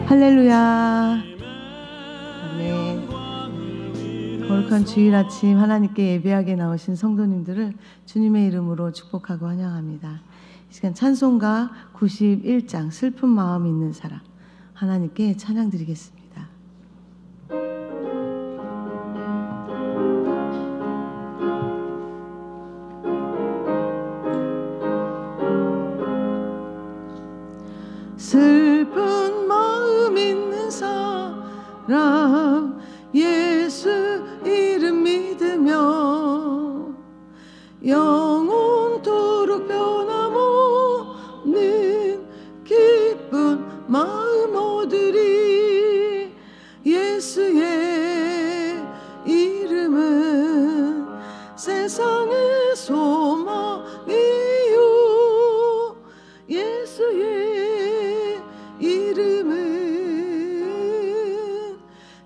할렐루야. 아멘. 거룩한 주일 아침 하나님께 예배하게 나오신 성도님들을 주님의 이름으로 축복하고 환영합니다. 이 시간 찬송가 91장 슬픈 마음 있는 사람 하나님께 찬양 드리겠습니다. 슬픈 마음 있는 사람 예수 이름 믿으며 영원토록 변함없는 기쁜 마음 얻으리. 예수의 이름은 세상의 소망이요. 예수의 이름은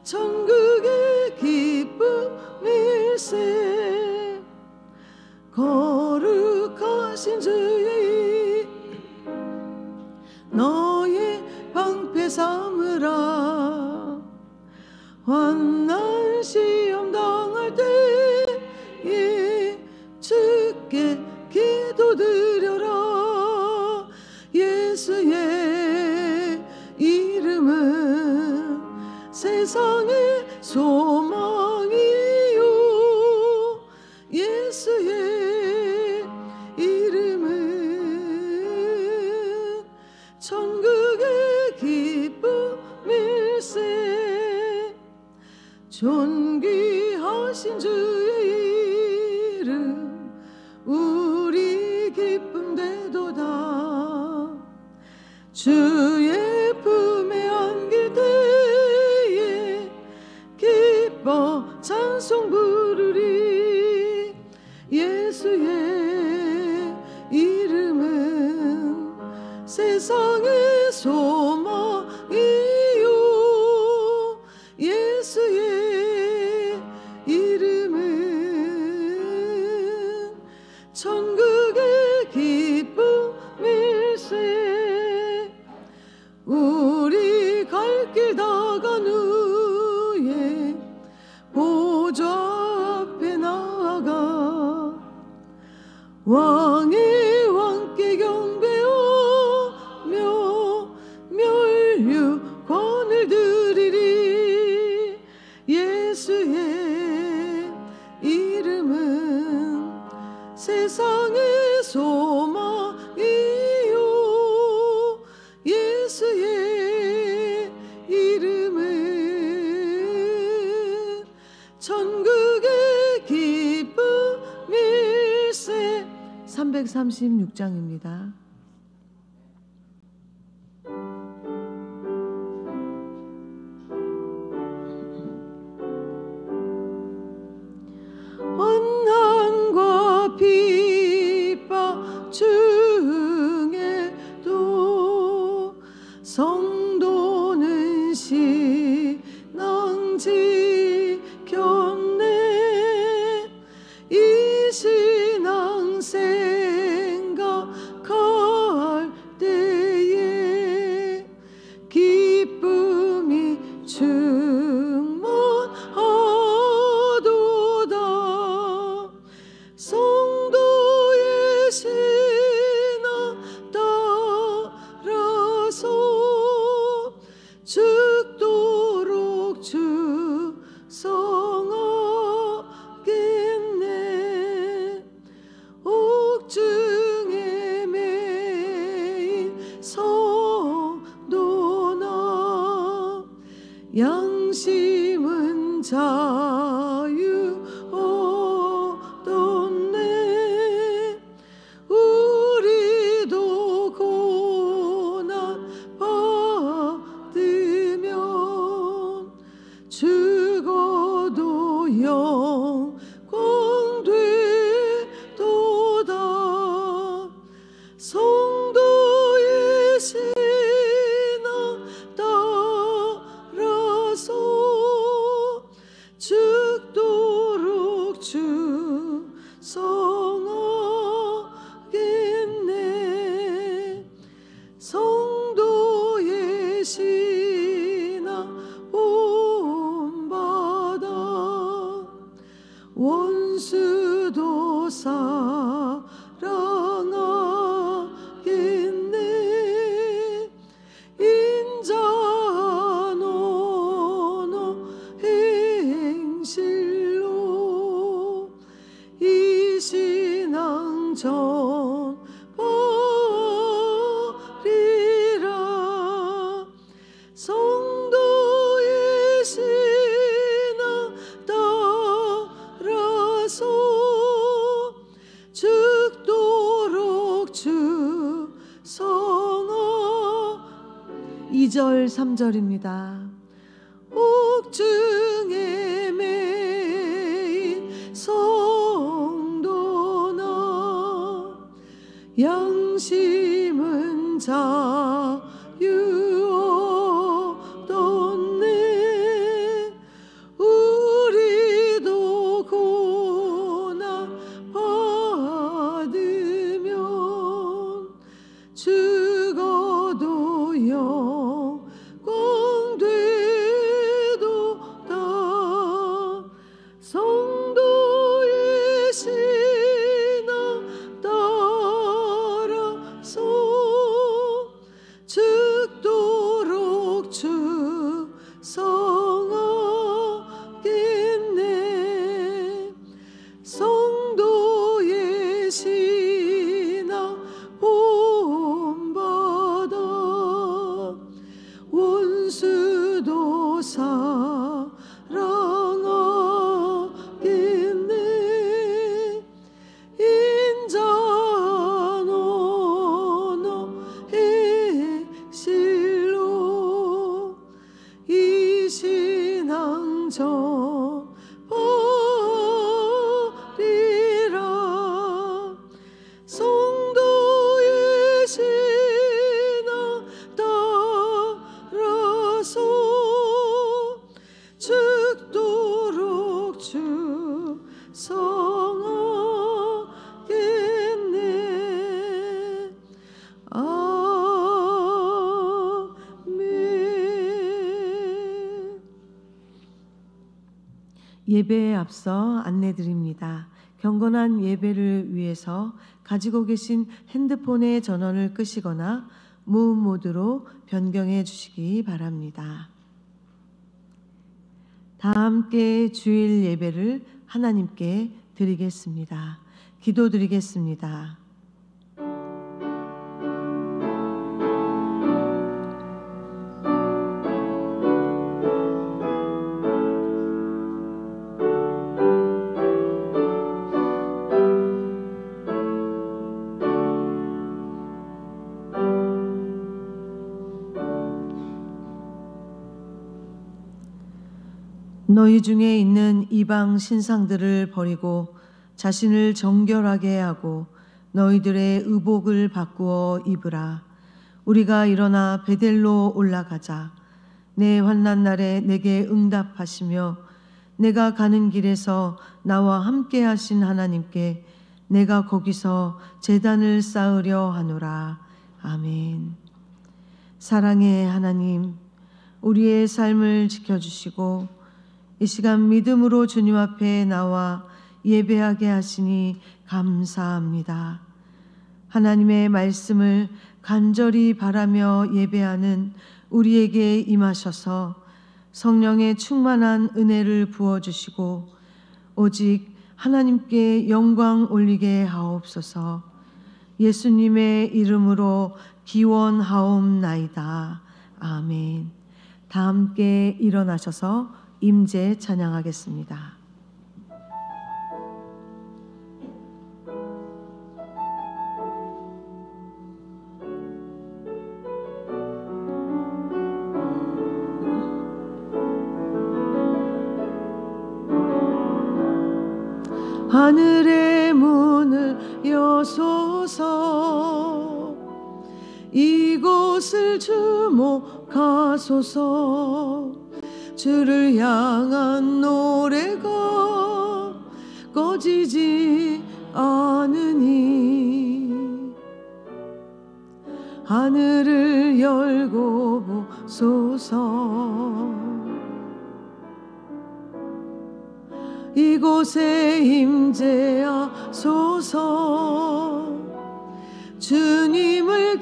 천국의 기쁨일세. 거룩하신 주의 너의 방패 삼으라. 환난 시험 당할 때에 주께 기도드려라. 예수의 이름은 세상의 소망이요. 예수의 이름은 천국의 기쁨일세. 존귀하신 주의 이름 우리 기쁨 되도다. 주의 품에 안길 때에 기뻐 찬송 부르리. 예수의 이름은 세상의 소망이요. 예수의 이름은 천국의 기쁨일세. 우리 갈 길 다간 후에 보좌 앞에 나아가 왕의 왕께 경배하며 멸류관을 드리리. 예수의 이름은 세상의 소망이요. 예수의 이름은 천국의 기쁨일세. 336장입니다. 환난과 핍박 중에도 성도는 신앙 지켰네. 이 신앙 생각할 때에 기쁨이 충만하도다. 성도의 신앙 따라서 죽도록 충성하겠네. 옥중에 매인 성도나 양심은 자유 얻었네. 우리도 고난 받으면 죽어도 영광 되도다. 성도의 신앙 따라서 원수도 사랑하겠네. 인자노노 행실로 이 신앙 전 버리라. 성도의 신앙 따라서 죽도록 주성하. 2절 3절입니다. 옥중에 매인 성도나 양심은 자유 얻었네. 우리도 고난 받으면 죽어도 영광 되도다. 성도의 신앙 따라서 죽도록 주성하겠네. 성도의 신앙 본받아 원수도 사랑하겠네. 인자노노 행실로 이 신앙 전 버리라. 성도의 신앙 따라서 죽도록 주성하겠네. 아멘. 예배에 앞서 안내드립니다. 경건한 예배를 위해서 가지고 계신 핸드폰의 전원을 끄시거나 무음 모드로 변경해 주시기 바랍니다. 다 함께 주일 예배를 하나님께 드리겠습니다. 기도드리겠습니다. 너희 중에 있는 이방 신상들을 버리고 자신을 정결하게 하고 너희들의 의복을 바꾸어 입으라. 우리가 일어나 베델로 올라가자. 내 환난 날에 내게 응답하시며 내가 가는 길에서 나와 함께 하신 하나님께 내가 거기서 제단을 쌓으려 하노라. 아멘. 사랑의 하나님, 우리의 삶을 지켜주시고 이 시간 믿음으로 주님 앞에 나와 예배하게 하시니 감사합니다. 하나님의 말씀을 간절히 바라며 예배하는 우리에게 임하셔서 성령의 충만한 은혜를 부어주시고 오직 하나님께 영광 올리게 하옵소서. 예수님의 이름으로 기원하옵나이다. 아멘. 다 함께 일어나셔서 임재 찬양하겠습니다. 하늘의 문을 여소서. 이곳을 주목하소서. 주를 향한 노래가 꺼지지 않으니 하늘을 열고 보소서. 이곳에 임재하소서. 주님을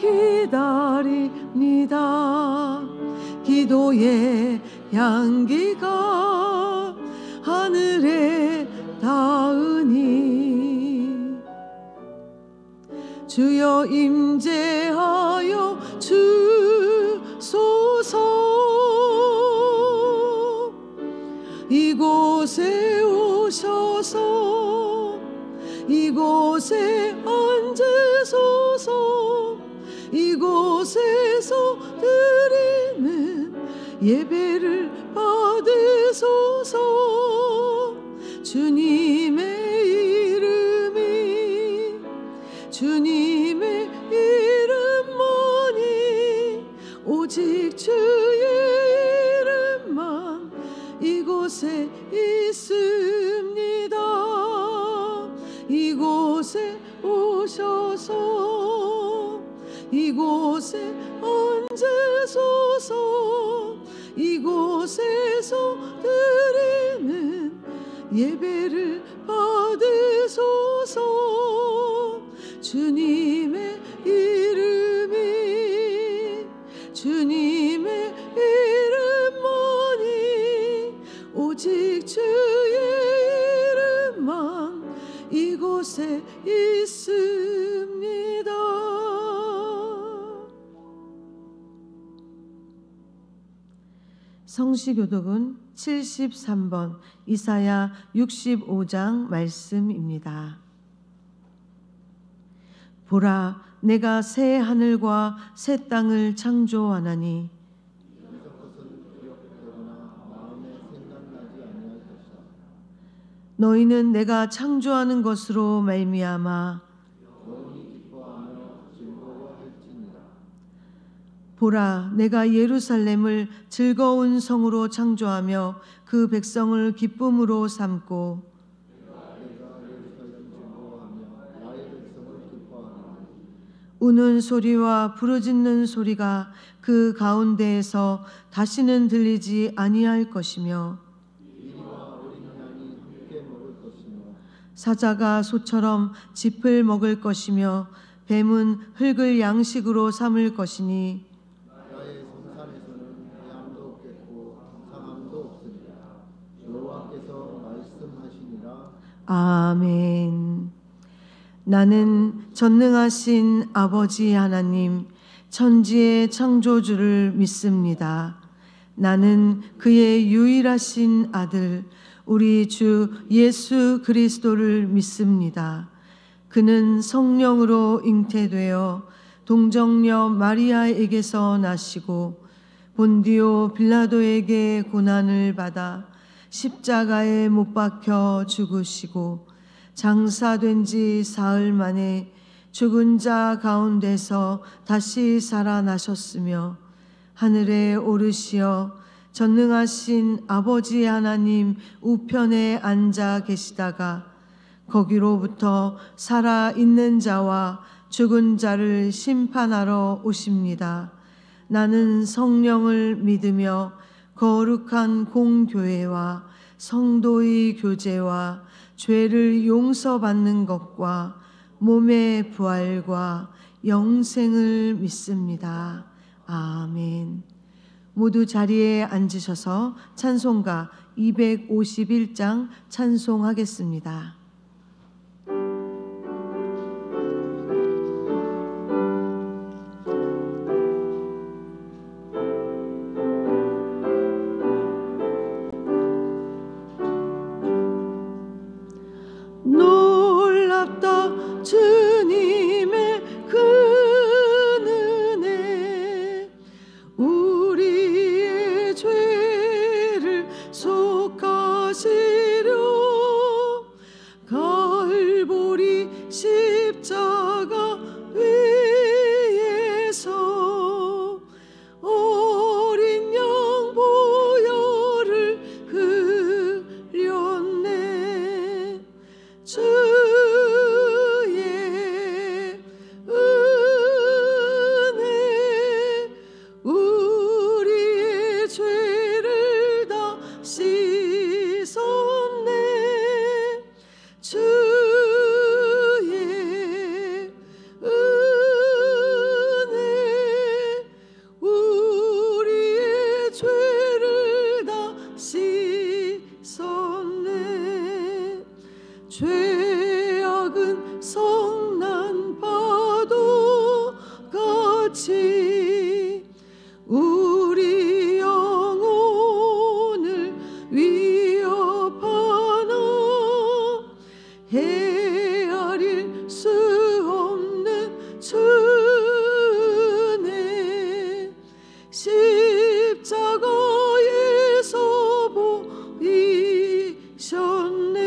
기다립니다. 기도의 향기가 하늘에 닿으니 주여 임재하여 주소서. 이곳에 오셔서 이곳에 앉으소서. 이곳에서 드리는 예배를 받으소서. 주님의 이름이 주님의 이름만이 오직 주의 이름만 이곳에 있습니다. 이곳에 오셔서 이곳에 앉으소서. 이곳에서 드리는 예배를 받으소서. 주님의 이름이 주님의 이름만이 오직 주의 이름만 이곳에 있습니다. 성시교독은 73번 이사야 65장 말씀입니다. 보라, 내가 새 하늘과 새 땅을 창조하나니 너희는 내가 창조하는 것으로 말미암아 보라, 내가 예루살렘을 즐거운 성으로 창조하며 그 백성을 기쁨으로 삼고 우는 소리와 부르짖는 소리가 그 가운데에서 다시는 들리지 아니할 것이며 사자가 소처럼 짚을 먹을 것이며 뱀은 흙을 양식으로 삼을 것이니 나의 성산에서는 해함도 없겠고 상함도 없으리라. 여호와께서 말씀하시니라. 아멘. 나는 전능하신 아버지 하나님 천지의 창조주를 믿습니다. 나는 그의 유일하신 아들 우리 주 예수 그리스도를 믿습니다. 그는 성령으로 잉태되어 동정녀 마리아에게서 나시고 본디오 빌라도에게 고난을 받아 십자가에 못 박혀 죽으시고 장사된 지 사흘 만에 죽은 자 가운데서 다시 살아나셨으며 하늘에 오르시어 전능하신 아버지 하나님 우편에 앉아 계시다가 거기로부터 살아있는 자와 죽은 자를 심판하러 오십니다. 나는 성령을 믿으며 거룩한 공교회와 성도의 교제와 죄를 용서받는 것과 몸의 부활과 영생을 믿습니다. 아멘. 모두 자리에 앉으셔서 찬송가 251장 찬송하겠습니다. 놀랍다 주님의 그 은혜 우리의 죄를 속하시려 갈보리 십자가 위에서 어린 양 보혈을 흘렸네. 주의 작은 성난 파도 같이 우리 영혼을 위협하나 헤아릴 수 없는 주네 십자가에서 보이셨네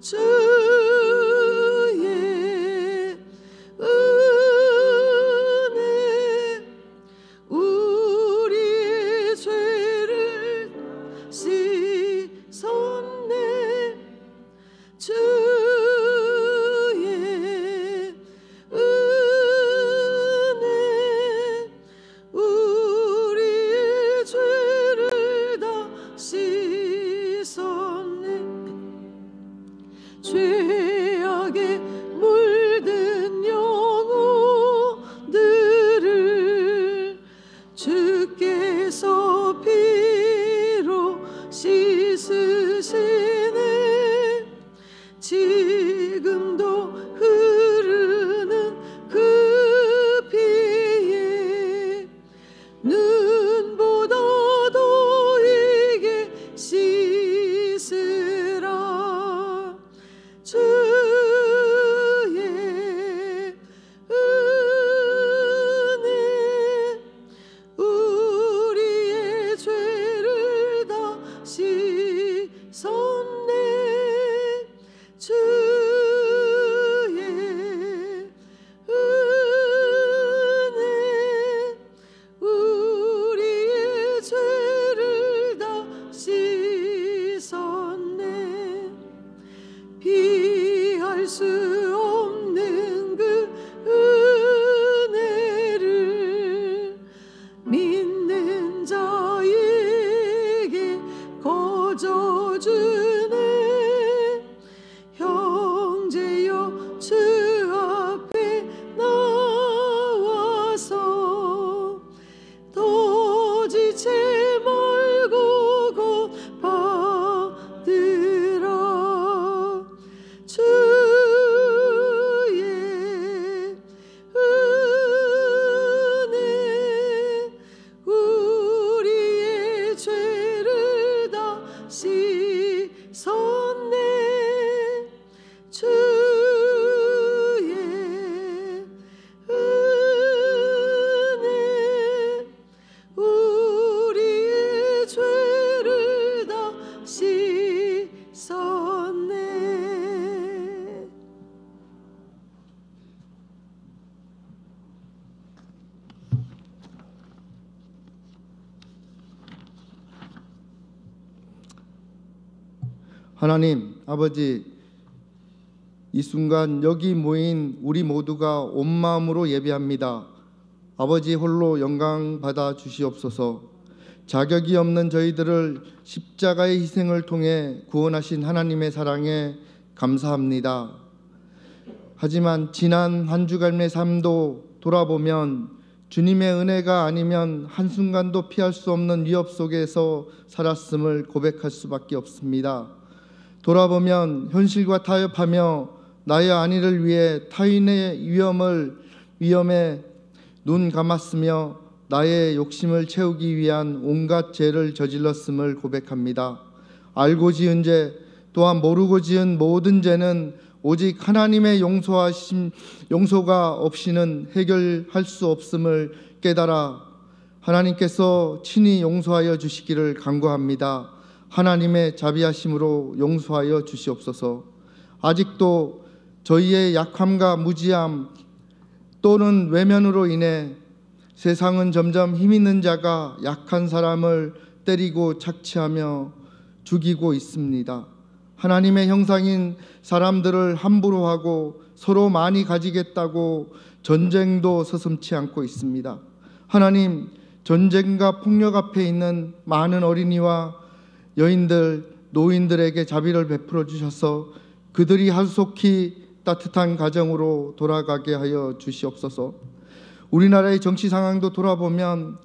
주의 은혜 우리의 죄를 씻었네 주의 은혜 우리의 죄를 다 씻었네 죄악에 물든 영혼들을 주께서 피로 씻으시네 지금도 흐르는 그 피에 눈보다 더 이게 씻으라 주의 은혜 우리의 죄를 다 씻었네 주의 은혜 우리의 죄를 다 씻었네 피할 수 없는 그 은혜를 믿는 자에게 거저주네 형제여 주 앞에 나와서 더 지체 말고 곧 받으라 주의 은혜 우리의 죄를 다 씻었네 주의 은혜 우리의 죄를 다 씻었네 하나님 아버지, 이 순간 여기 모인 우리 모두가 온 마음으로 예배합니다. 아버지 홀로 영광 받아 주시옵소서. 자격이 없는 저희들을 십자가의 희생을 통해 구원하신 하나님의 사랑에 감사합니다. 하지만 지난 한 주간의 삶도 돌아보면 주님의 은혜가 아니면 한순간도 피할 수 없는 위협 속에서 살았음을 고백할 수밖에 없습니다. 돌아보면 현실과 타협하며 나의 안위를 위해 타인의 위험에 눈 감았으며 나의 욕심을 채우기 위한 온갖 죄를 저질렀음을 고백합니다. 알고 지은 죄 또한 모르고 지은 모든 죄는 오직 하나님의 용서가 없이는 해결할 수 없음을 깨달아 하나님께서 친히 용서하여 주시기를 간구합니다. 하나님의 자비하심으로 용서하여 주시옵소서. 아직도 저희의 약함과 무지함 또는 외면으로 인해 세상은 점점 힘 있는 자가 약한 사람을 때리고 착취하며 죽이고 있습니다. 하나님의 형상인 사람들을 함부로 하고 서로 많이 가지겠다고 전쟁도 서슴지 않고 있습니다. 하나님, 전쟁과 폭력 앞에 있는 많은 어린이와 여인들, 노인들에게 자비를 베풀어 주셔서 그들이 하루속히 따뜻한 가정으로 돌아가게 하여 주시옵소서. 우리나라의 정치 상황도 돌아보면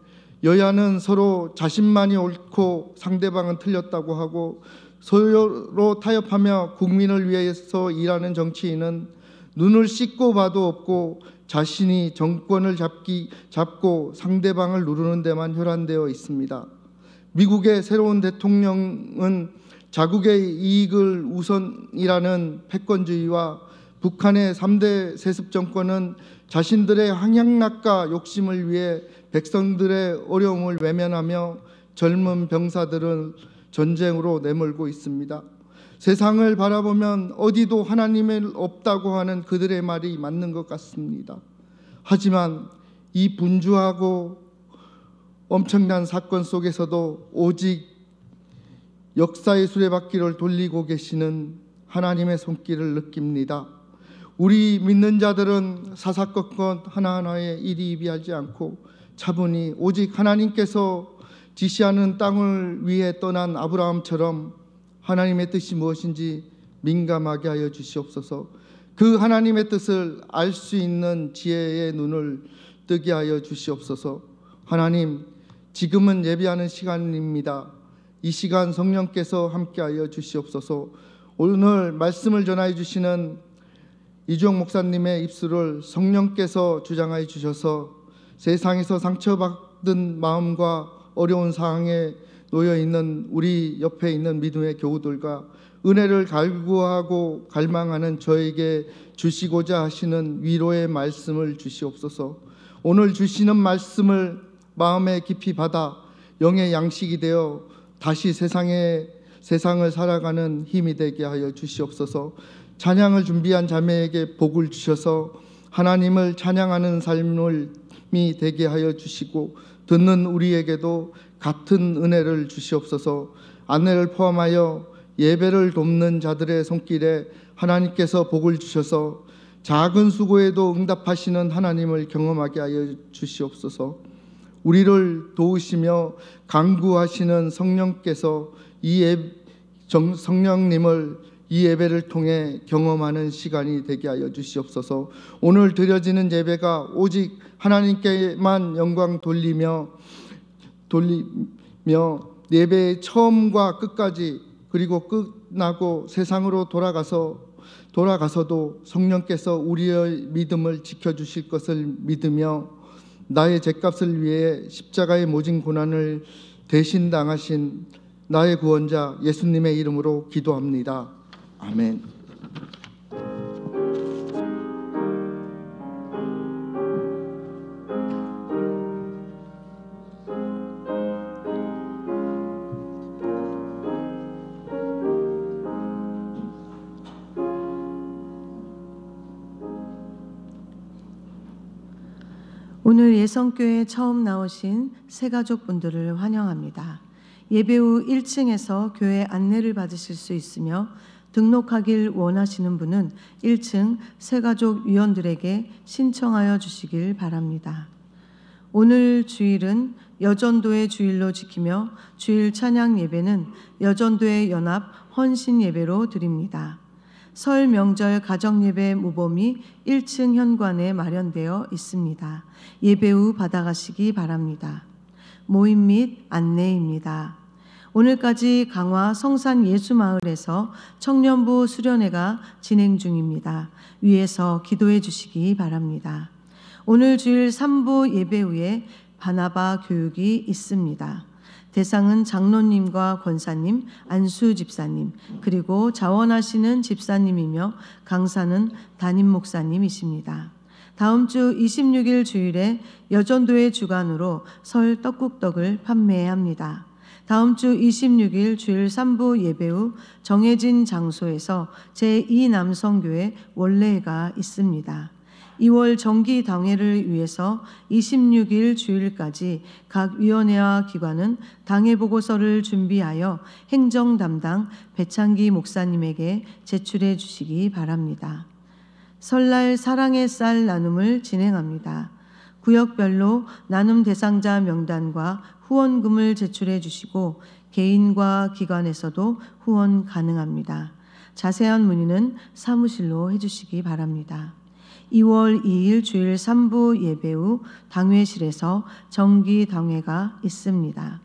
여야는 서로 자신만이 옳고 상대방은 틀렸다고 하고 서로 타협하며 국민을 위해서 일하는 정치인은 눈을 씻고 봐도 없고 자신이 정권을 잡고 상대방을 누르는 데만 혈안되어 있습니다. 미국의 새로운 대통령은 자국의 이익을 우선이라는 패권주의와 북한의 3대 세습 정권은 자신들의 향락과 욕심을 위해 백성들의 어려움을 외면하며 젊은 병사들을 전쟁으로 내몰고 있습니다. 세상을 바라보면 어디도 하나님이 없다고 하는 그들의 말이 맞는 것 같습니다. 하지만 이 분주하고 엄청난 사건 속에서도 오직 역사의 수레바퀴를 돌리고 계시는 하나님의 손길을 느낍니다. 우리 믿는 자들은 사사건건 하나하나에 일희일비하지 않고 차분히 오직 하나님께서 지시하는 땅을 위해 떠난 아브라함처럼 하나님의 뜻이 무엇인지 민감하게 하여 주시옵소서. 그 하나님의 뜻을 알 수 있는 지혜의 눈을 뜨게 하여 주시옵소서. 하나님, 지금은 예배하는 시간입니다. 이 시간 성령께서 함께하여 주시옵소서. 오늘 말씀을 전하여 주시는 이주영 목사님의 입술을 성령께서 주장하여 주셔서 세상에서 상처받은 마음과 어려운 상황에 놓여 있는 우리 옆에 있는 믿음의 교우들과 은혜를 갈구하고 갈망하는 저에게 주시고자 하시는 위로의 말씀을 주시옵소서. 오늘 주시는 말씀을 마음에 깊이 받아 영의 양식이 되어 다시 세상을 살아가는 힘이 되게 하여 주시옵소서. 찬양을 준비한 자매에게 복을 주셔서 하나님을 찬양하는 삶이 되게 하여 주시고 듣는 우리에게도 같은 은혜를 주시옵소서. 아내를 포함하여 예배를 돕는 자들의 손길에 하나님께서 복을 주셔서 작은 수고에도 응답하시는 하나님을 경험하게 하여 주시옵소서. 우리를 도우시며 강구하시는 성령께서 성령님을 이 예배를 통해 경험하는 시간이 되게 하여 주시옵소서. 오늘 드려지는 예배가 오직 하나님께만 영광 돌리며 예배의 처음과 끝까지 그리고 끝나고 세상으로 돌아가서도 성령께서 우리의 믿음을 지켜주실 것을 믿으며 나의 죄값을 위해 십자가의 모진 고난을 대신 당하신 나의 구원자 예수님의 이름으로 기도합니다. 아멘. 오늘 예성교회에 처음 나오신 새가족분들을 환영합니다. 예배 후 1층에서 교회 안내를 받으실 수 있으며 등록하길 원하시는 분은 1층 새가족 위원들에게 신청하여 주시길 바랍니다. 오늘 주일은 여전도의 주일로 지키며 주일 찬양 예배는 여전도의 연합 헌신 예배로 드립니다. 설 명절 가정예배 모범이 1층 현관에 마련되어 있습니다. 예배 후 받아가시기 바랍니다. 모임 및 안내입니다. 오늘까지 강화 성산 예수마을에서 청년부 수련회가 진행 중입니다. 위에서 기도해 주시기 바랍니다. 오늘 주일 3부 예배 후에 바나바 교육이 있습니다. 대상은 장로님과 권사님, 안수 집사님, 그리고 자원하시는 집사님이며 강사는 담임 목사님이십니다. 다음 주 26일 주일에 여전도의 주관으로 설 떡국떡을 판매합니다. 다음 주 26일 주일 3부 예배 후 정해진 장소에서 제2남성교회 원례회가 있습니다. 2월 정기 당회를 위해서 26일 주일까지 각 위원회와 기관은 당회 보고서를 준비하여 행정 담당 배창기 목사님에게 제출해 주시기 바랍니다. 설날 사랑의 쌀 나눔을 진행합니다. 구역별로 나눔 대상자 명단과 후원금을 제출해 주시고 개인과 기관에서도 후원 가능합니다. 자세한 문의는 사무실로 해주시기 바랍니다. 2월 2일 주일 3부 예배 후 당회실에서 정기 당회가 있습니다.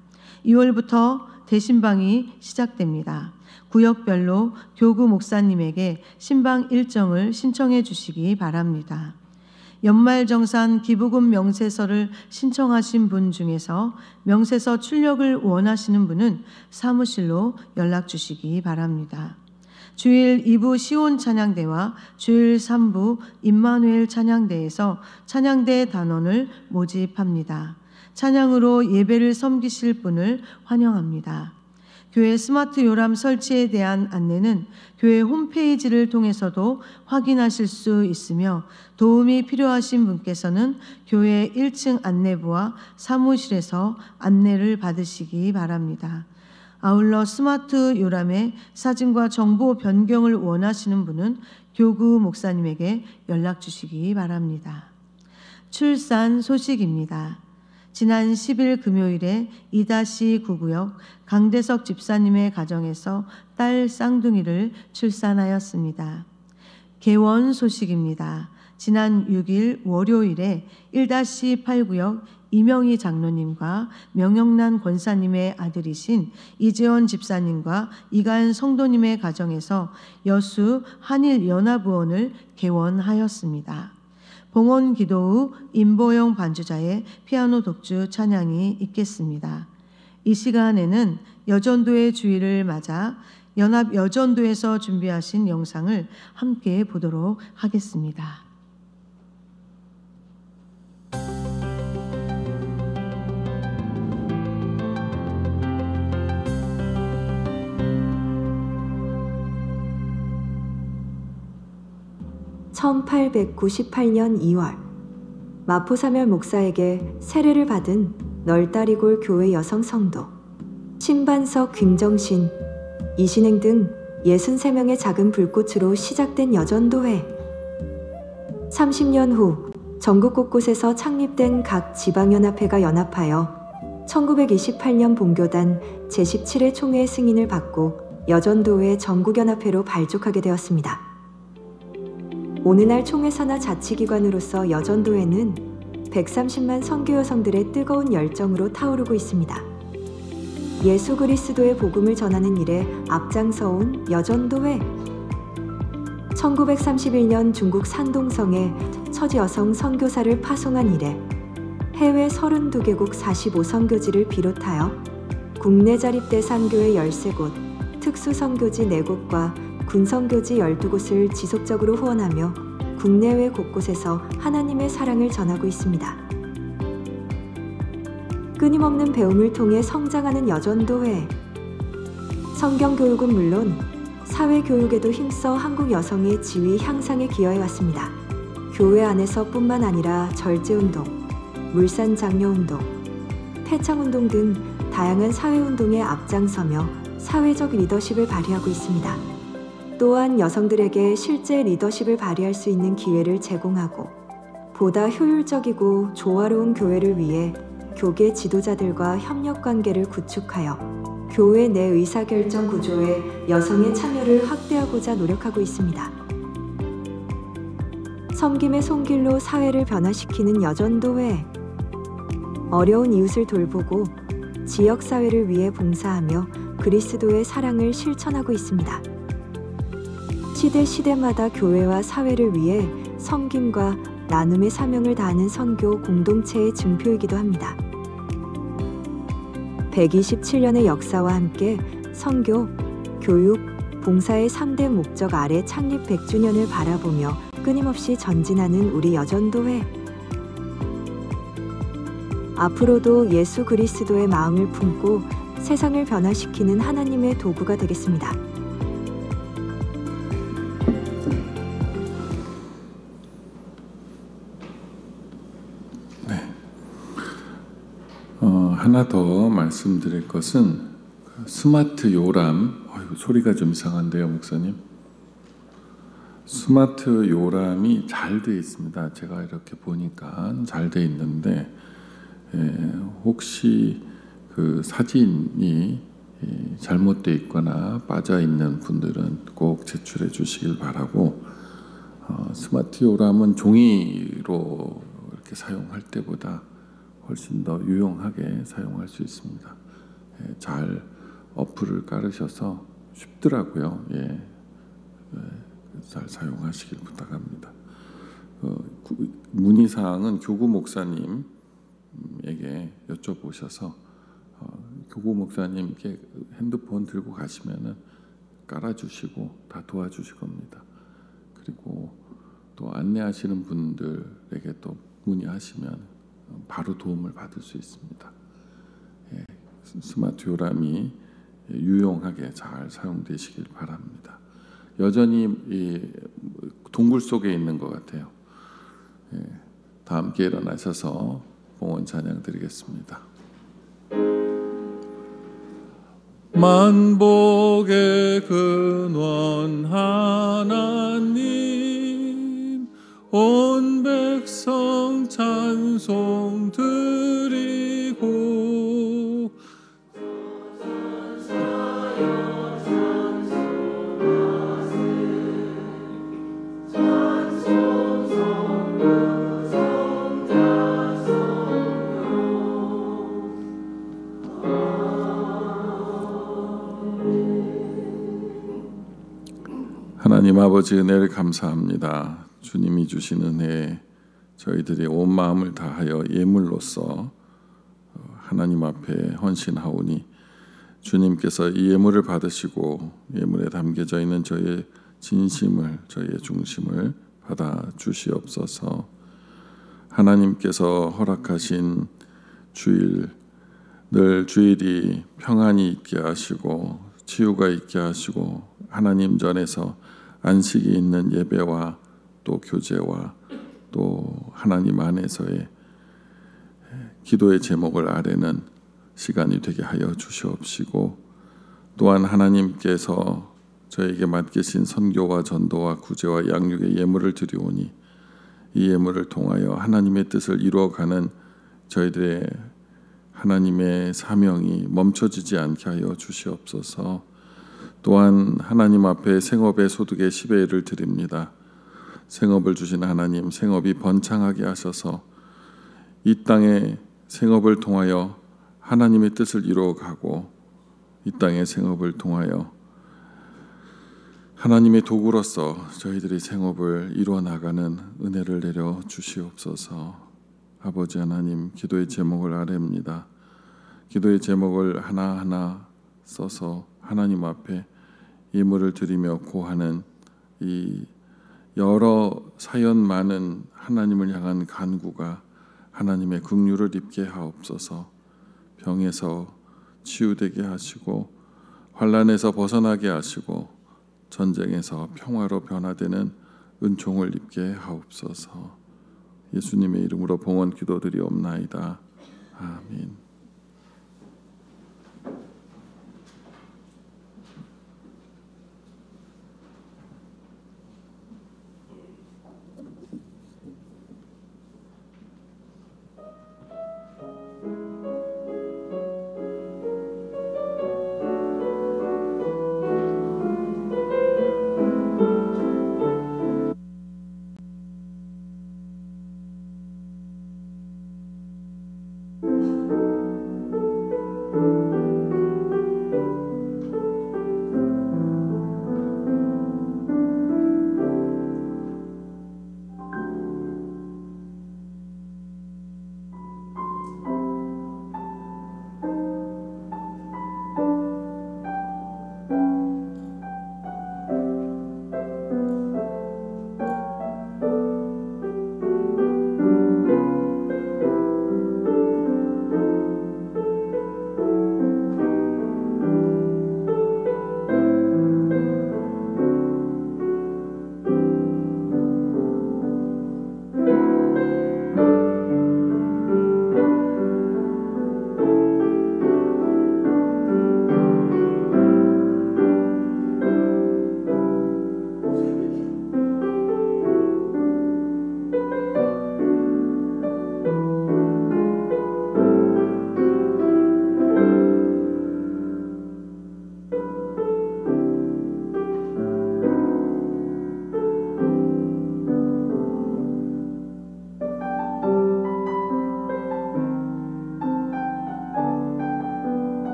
2월부터 대신방이 시작됩니다. 구역별로 교구 목사님에게 신방 일정을 신청해 주시기 바랍니다. 연말정산 기부금 명세서를 신청하신 분 중에서 명세서 출력을 원하시는 분은 사무실로 연락 주시기 바랍니다. 주일 2부 시온 찬양대와 주일 3부 임마누엘 찬양대에서 찬양대 단원을 모집합니다. 찬양으로 예배를 섬기실 분을 환영합니다. 교회 스마트 요람 설치에 대한 안내는 교회 홈페이지를 통해서도 확인하실 수 있으며 도움이 필요하신 분께서는 교회 1층 안내부와 사무실에서 안내를 받으시기 바랍니다. 아울러 스마트 요람의 사진과 정보 변경을 원하시는 분은 교구 목사님에게 연락 주시기 바랍니다. 출산 소식입니다. 지난 10일 금요일에 2-9구역 강대석 집사님의 가정에서 딸 쌍둥이를 출산하였습니다. 개원 소식입니다. 지난 6일 월요일에 1-8구역 이명희 장로님과 명영란 권사님의 아들이신 이재원 집사님과 이가은 성도님의 가정에서 여수 한일연합의원을 개원하였습니다. 봉헌 기도 후 임보영 반주자의 피아노 독주 찬양이 있겠습니다. 이 시간에는 여전도의 주일을 맞아 연합 여전도에서 준비하신 영상을 함께 보도록 하겠습니다. (1898년 2월) 마포사멸 목사에게 세례를 받은 널다리골 교회 여성 성도 신반석, 김정신, 이신행 등 63명의 작은 불꽃으로 시작된 여전도회. 30년 후 전국 곳곳에서 창립된 각 지방연합회가 연합하여 1928년 본교단 제17회 총회 승인을 받고 여전도회 전국연합회로 발족하게 되었습니다. 오늘날 총회 산하 자치기관으로서 여전도회는 130만 선교 여성들의 뜨거운 열정으로 타오르고 있습니다. 예수 그리스도의 복음을 전하는 일에 앞장서온 여전도회. 1931년 중국 산동성에 첫 여성 선교사를 파송한 이래 해외 32개국 45선교지를 비롯하여 국내 자립대 선교회 13곳, 특수선교지 4곳과 군선교지 12곳을 지속적으로 후원하며 국내외 곳곳에서 하나님의 사랑을 전하고 있습니다. 끊임없는 배움을 통해 성장하는 여전도회. 성경교육은 물론 사회교육에도 힘써 한국 여성의 지위 향상에 기여해왔습니다. 교회 안에서뿐만 아니라 절제운동, 물산장려운동, 폐창운동 등 다양한 사회운동에 앞장서며 사회적 리더십을 발휘하고 있습니다. 또한 여성들에게 실제 리더십을 발휘할 수 있는 기회를 제공하고 보다 효율적이고 조화로운 교회를 위해 교계 지도자들과 협력관계를 구축하여 교회 내 의사결정 구조에 여성의 참여를 확대하고자 노력하고 있습니다. 섬김의 손길로 사회를 변화시키는 여전도회. 어려운 이웃을 돌보고 지역사회를 위해 봉사하며 그리스도의 사랑을 실천하고 있습니다. 시대마다 교회와 사회를 위해 섬김과 나눔의 사명을 다하는 선교 공동체의 증표이기도 합니다. 127년의 역사와 함께 선교, 교육, 봉사의 3대 목적 아래 창립 100주년을 바라보며 끊임없이 전진하는 우리 여전도회. 앞으로도 예수 그리스도의 마음을 품고 세상을 변화시키는 하나님의 도구가 되겠습니다. 하나 더 말씀드릴 것은 스마트 요람, 소리가 좀 이상한데요, 목사님. 스마트 요람이 잘 돼 있습니다. 제가 이렇게 보니까 잘 돼 있는데 혹시 그 사진이 잘못돼 있거나 빠져 있는 분들은 꼭 제출해 주시길 바라고, 스마트 요람은 종이로 이렇게 사용할 때보다 훨씬 더 유용하게 사용할 수 있습니다. 잘 어플을 깔으셔서 쉽더라고요. 예, 잘 사용하시길 부탁합니다. 문의사항은 교구 목사님에게 여쭤보셔서 교구 목사님께 핸드폰 들고 가시면은 깔아주시고 다 도와주실 겁니다. 그리고 또 안내하시는 분들에게 또 문의하시면 바로 도움을 받을 수 있습니다. 예, 스마트 요람이 유용하게 잘 사용되시길 바랍니다. 여전히 이 동굴 속에 있는 것 같아요. 예, 다 함께 일어나셔서 봉헌 찬양 드리겠습니다. 만복의 근원 하나님, 온 백성 찬송 드리고 하나님 아버지 은혜를 감사합니다. 주님이 주신 은혜에 저희들이 온 마음을 다하여 예물로서 하나님 앞에 헌신하오니 주님께서 이 예물을 받으시고 예물에 담겨져 있는 저희의 진심을, 저희의 중심을 받아 주시옵소서. 하나님께서 허락하신 주일, 늘 주일이 평안이 있게 하시고 치유가 있게 하시고 하나님 전에서 안식이 있는 예배와 또 교제와 또 하나님 안에서의 기도의 제목을 아뢰는 시간이 되게 하여 주시옵시고, 또한 하나님께서 저에게 맡기신 선교와 전도와 구제와 양육의 예물을 드리오니 이 예물을 통하여 하나님의 뜻을 이루어가는 저희들의 하나님의 사명이 멈춰지지 않게 하여 주시옵소서. 또한 하나님 앞에 생업의 소득의 10의 1을 드립니다. 생업을 주신 하나님, 생업이 번창하게 하셔서 이 땅의 생업을 통하여 하나님의 뜻을 이루어가고 이 땅의 생업을 통하여 하나님의 도구로서 저희들이 생업을 이루어 나가는 은혜를 내려 주시옵소서. 아버지 하나님, 기도의 제목을 아뢰옵니다. 기도의 제목을 하나하나 써서 하나님 앞에 예물을 드리며 고하는 이 여러 사연 많은 하나님을 향한 간구가 하나님의 긍휼을 입게 하옵소서. 병에서 치유되게 하시고 환난에서 벗어나게 하시고 전쟁에서 평화로 변화되는 은총을 입게 하옵소서. 예수님의 이름으로 봉헌 기도드리옵나이다. 아멘.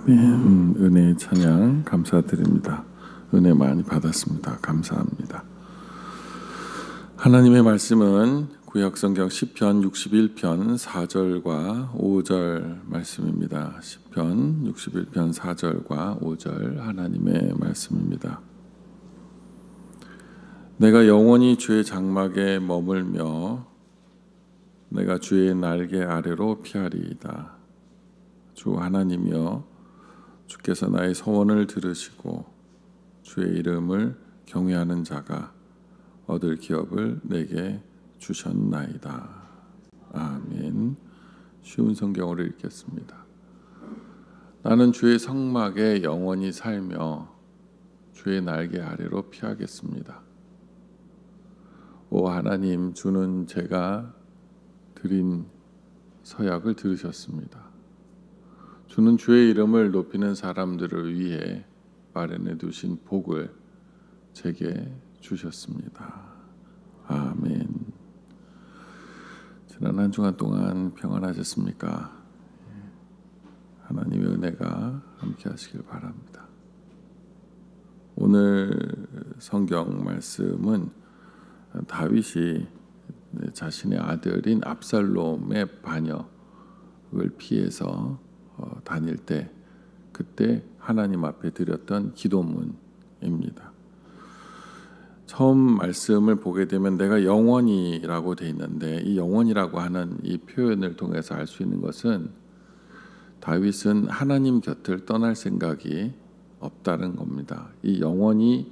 아멘. 은혜의 찬양 감사드립니다. 은혜 많이 받았습니다. 감사합니다. 하나님의 말씀은 구약성경 시편 61편 4절과 5절 말씀입니다. 시편 61편 4절과 5절 하나님의 말씀입니다. 내가 영원히 주의 장막에 머물며 내가 주의 날개 아래로 피하리이다. 주 하나님이여, 주께서 나의 소원을 들으시고 주의 이름을 경외하는 자가 얻을 기업을 내게 주셨나이다. 아멘. 쉬운 성경으로 읽겠습니다. 나는 주의 성막에 영원히 살며 주의 날개 아래로 피하겠습니다. 오 하나님, 주는 제가 드린 서약을 들으셨습니다. 주는 주의 이름을 높이는 사람들을 위해 마련해 두신 복을 제게 주셨습니다. 아멘. 지난 한 주간 동안 평안하셨습니까? 하나님의 은혜가 함께 하시길 바랍니다. 오늘 성경 말씀은 다윗이 자신의 아들인 압살롬의 반역을 피해서 다닐 때 그때 하나님 앞에 드렸던 기도문입니다. 처음 말씀을 보게 되면 내가 영원히라고 돼 있는데 이 영원이라고 하는 이 표현을 통해서 알 수 있는 것은 다윗은 하나님 곁을 떠날 생각이 없다는 겁니다. 이 영원히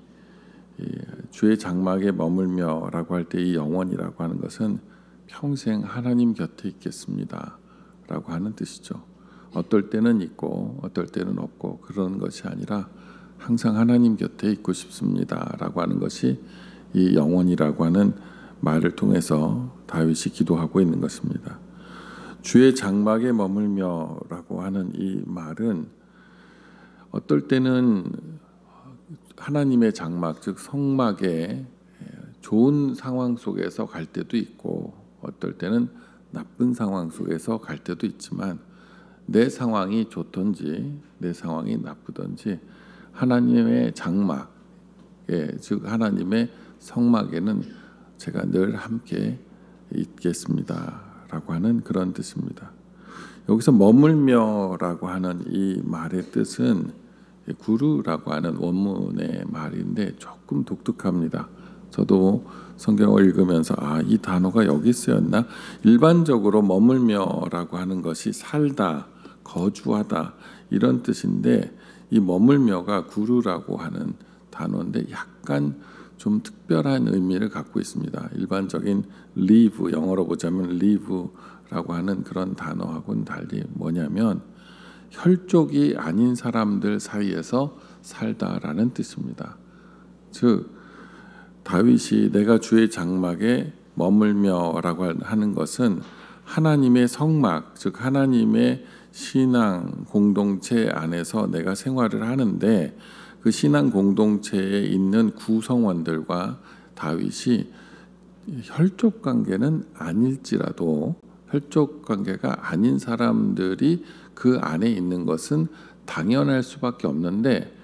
주의 장막에 머물며라고 할 때 이 영원이라고 하는 것은 평생 하나님 곁에 있겠습니다 라고 하는 뜻이죠. 어떨 때는 있고 어떨 때는 없고 그런 것이 아니라 항상 하나님 곁에 있고 싶습니다 라고 하는 것이 이 영원이라고 하는 말을 통해서 다윗이 기도하고 있는 것입니다. 주의 장막에 머물며 라고 하는 이 말은 어떨 때는 하나님의 장막, 즉 성막에 좋은 상황 속에서 갈 때도 있고 어떨 때는 나쁜 상황 속에서 갈 때도 있지만 내 상황이 좋든지 내 상황이 나쁘든지 하나님의 장막에, 즉 하나님의 성막에는 제가 늘 함께 있겠습니다 라고 하는 그런 뜻입니다. 여기서 머물며라고 하는 이 말의 뜻은 구루라고 하는 원문의 말인데 조금 독특합니다. 저도 성경을 읽으면서 이 단어가 여기 쓰였나? 일반적으로 머물며라고 하는 것이 살다, 거주하다 이런 뜻인데 이 머물며가 구루라고 하는 단어인데 약간 좀 특별한 의미를 갖고 있습니다. 일반적인 live, 영어로 보자면 live라고 하는 그런 단어하고는 달리 뭐냐면 혈족이 아닌 사람들 사이에서 살다라는 뜻입니다. 즉 다윗이 내가 주의 장막에 머물며라고 하는 것은 하나님의 성막, 즉 하나님의 신앙 공동체 안에서 내가 생활을 하는데 그 신앙 공동체에 있는 구성원들과 다윗이 혈족 관계는 아닐지라도 혈족 관계가 아닌 사람들이 그 안에 있는 것은 당연할 수밖에 없는데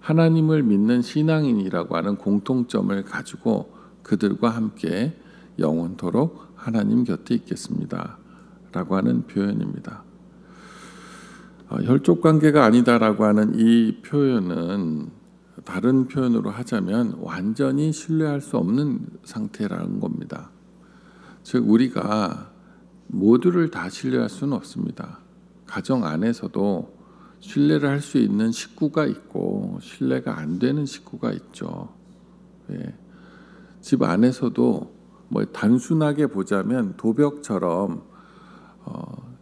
하나님을 믿는 신앙인이라고 하는 공통점을 가지고 그들과 함께 영원토록 하나님 곁에 있겠습니다 라고 하는 표현입니다. 혈족 관계가 아니다라고 하는 이 표현은 다른 표현으로 하자면 완전히 신뢰할 수 없는 상태라는 겁니다. 즉 우리가 모두를 다 신뢰할 수는 없습니다. 가정 안에서도 신뢰를 할 수 있는 식구가 있고 신뢰가 안 되는 식구가 있죠. 예. 집 안에서도 뭐 단순하게 보자면 도벽처럼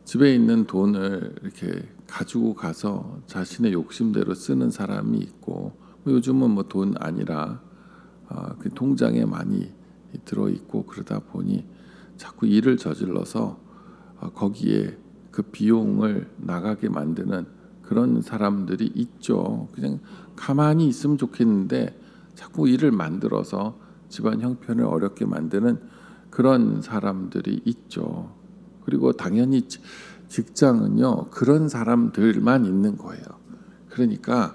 집에 있는 돈을 이렇게 가지고 가서 자신의 욕심대로 쓰는 사람이 있고 요즘은 뭐 돈 아니라 그 통장에 많이 들어 있고 그러다 보니 자꾸 일을 저질러서 거기에 그 비용을 나가게 만드는 그런 사람들이 있죠. 그냥 가만히 있으면 좋겠는데 자꾸 일을 만들어서 집안 형편을 어렵게 만드는 그런 사람들이 있죠. 그리고 당연히 직장은요 그런 사람들만 있는 거예요. 그러니까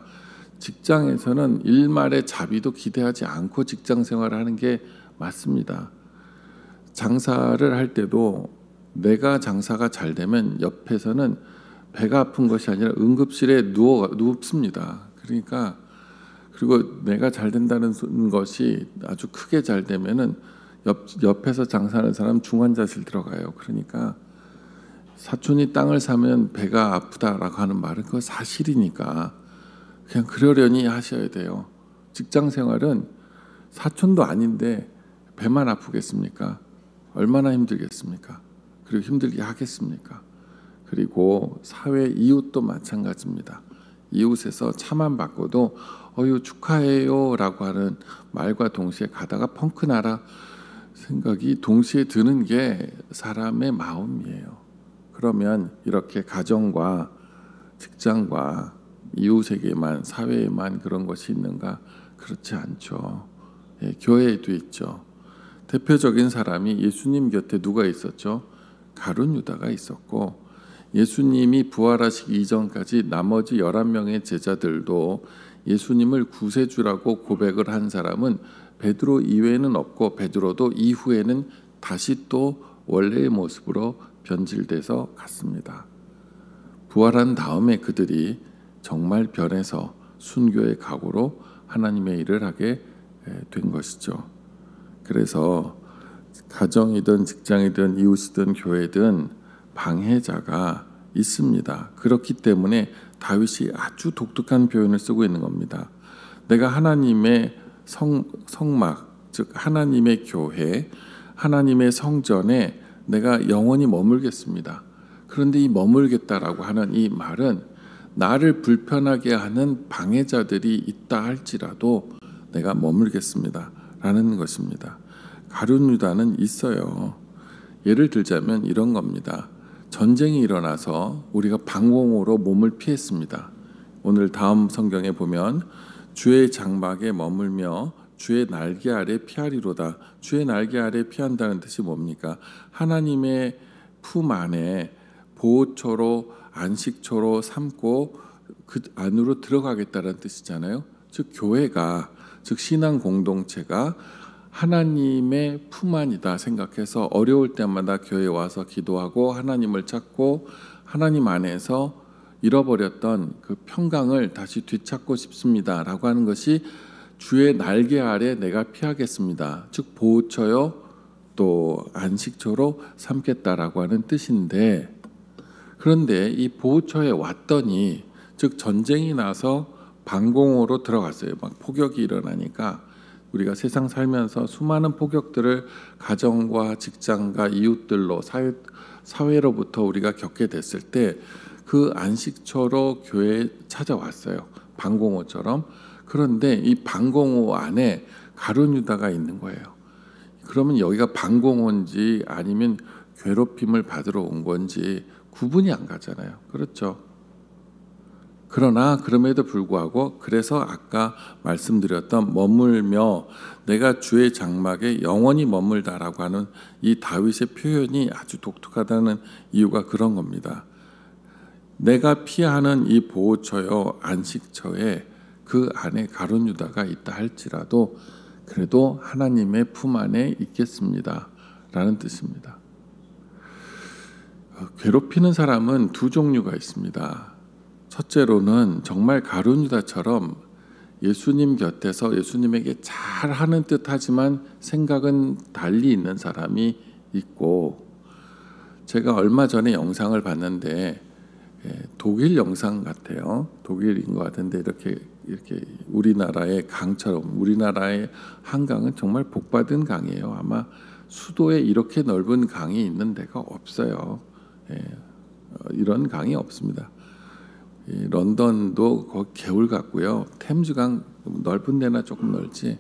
직장에서는 일말의 자비도 기대하지 않고 직장 생활을 하는 게 맞습니다. 장사를 할 때도 내가 장사가 잘 되면 옆에서는 배가 아픈 것이 아니라 응급실에 눕습니다. 그러니까 그리고 내가 잘 된다는 것이 아주 크게 잘 되면은 옆에서 장사하는 사람 중환자실 들어가요. 그러니까 사촌이 땅을 사면 배가 아프다라고 하는 말은 그거 사실이니까 그냥 그러려니 하셔야 돼요. 직장 생활은 사촌도 아닌데 배만 아프겠습니까? 얼마나 힘들겠습니까? 그리고 힘들게 하겠습니까? 그리고 사회 이웃도 마찬가지입니다. 이웃에서 차만 바꿔도 어유 축하해요 라고 하는 말과 동시에 가다가 펑크나라 생각이 동시에 드는 게 사람의 마음이에요. 그러면 이렇게 가정과 직장과 이웃에게만 사회에만 그런 것이 있는가? 그렇지 않죠. 예, 교회에도 있죠. 대표적인 사람이 예수님 곁에 누가 있었죠? 가룟 유다가 있었고 예수님이 부활하시기 이전까지 나머지 11명의 제자들도 예수님을 구세주라고 고백을 한 사람은 베드로 이외에는 없고 베드로도 이후에는 다시 또 원래의 모습으로 변질돼서 갔습니다. 부활한 다음에 그들이 정말 변해서 순교의 각오로 하나님의 일을 하게 된 것이죠. 그래서 가정이든 직장이든 이웃이든 교회든 방해자가 있습니다. 그렇기 때문에 다윗이 아주 독특한 표현을 쓰고 있는 겁니다. 내가 하나님의 성막, 즉 하나님의 교회, 하나님의 성전에 내가 영원히 머물겠습니다. 그런데 이 머물겠다라고 하는 이 말은 나를 불편하게 하는 방해자들이 있다 할지라도 내가 머물겠습니다 라는 것입니다. 가룟 유다는 있어요. 예를 들자면 이런 겁니다. 전쟁이 일어나서 우리가 방공호로 몸을 피했습니다. 오늘 다음 성경에 보면 주의 장막에 머물며 주의 날개 아래 피하리로다. 주의 날개 아래 피한다는 뜻이 뭡니까? 하나님의 품 안에 보호처로 안식처로 삼고 그 안으로 들어가겠다는 뜻이잖아요. 즉 교회가, 즉 신앙 공동체가 하나님의 품 안이다 생각해서 어려울 때마다 교회에 와서 기도하고 하나님을 찾고 하나님 안에서 잃어버렸던 그 평강을 다시 되찾고 싶습니다 라고 하는 것이 주의 날개 아래 내가 피하겠습니다. 즉 보호처요 또 안식처로 삼겠다라고 하는 뜻인데, 그런데 이 보호처에 왔더니 즉 전쟁이 나서 방공호로 들어갔어요. 막 폭격이 일어나니까 우리가 세상 살면서 수많은 폭격들을 가정과 직장과 이웃들로 사회로부터 우리가 겪게 됐을 때 그 안식처로 교회에 찾아왔어요. 방공호처럼. 그런데 이 방공호 안에 가룟 유다가 있는 거예요. 그러면 여기가 방공호인지 아니면 괴롭힘을 받으러 온 건지 구분이 안 가잖아요. 그렇죠? 그러나 그럼에도 불구하고 그래서 아까 말씀드렸던 머물며 내가 주의 장막에 영원히 머물다라고 하는 이 다윗의 표현이 아주 독특하다는 이유가 그런 겁니다. 내가 피하는 이 보호처요 안식처에 그 안에 가룟 유다가 있다 할지라도 그래도 하나님의 품 안에 있겠습니다 라는 뜻입니다. 괴롭히는 사람은 두 종류가 있습니다. 첫째로는 정말 가룟 유다처럼 예수님 곁에서 예수님에게 잘하는 듯하지만 생각은 달리 있는 사람이 있고, 제가 얼마 전에 영상을 봤는데 독일 영상 같아요. 독일인 것 같은데 이렇게 우리나라의 강처럼, 우리나라의 한강은 정말 복받은 강이에요. 아마 수도에 이렇게 넓은 강이 있는 데가 없어요. 이런 강이 없습니다. 런던도 거기 개울 같고요. 템즈강 넓은 데나 조금 넓지.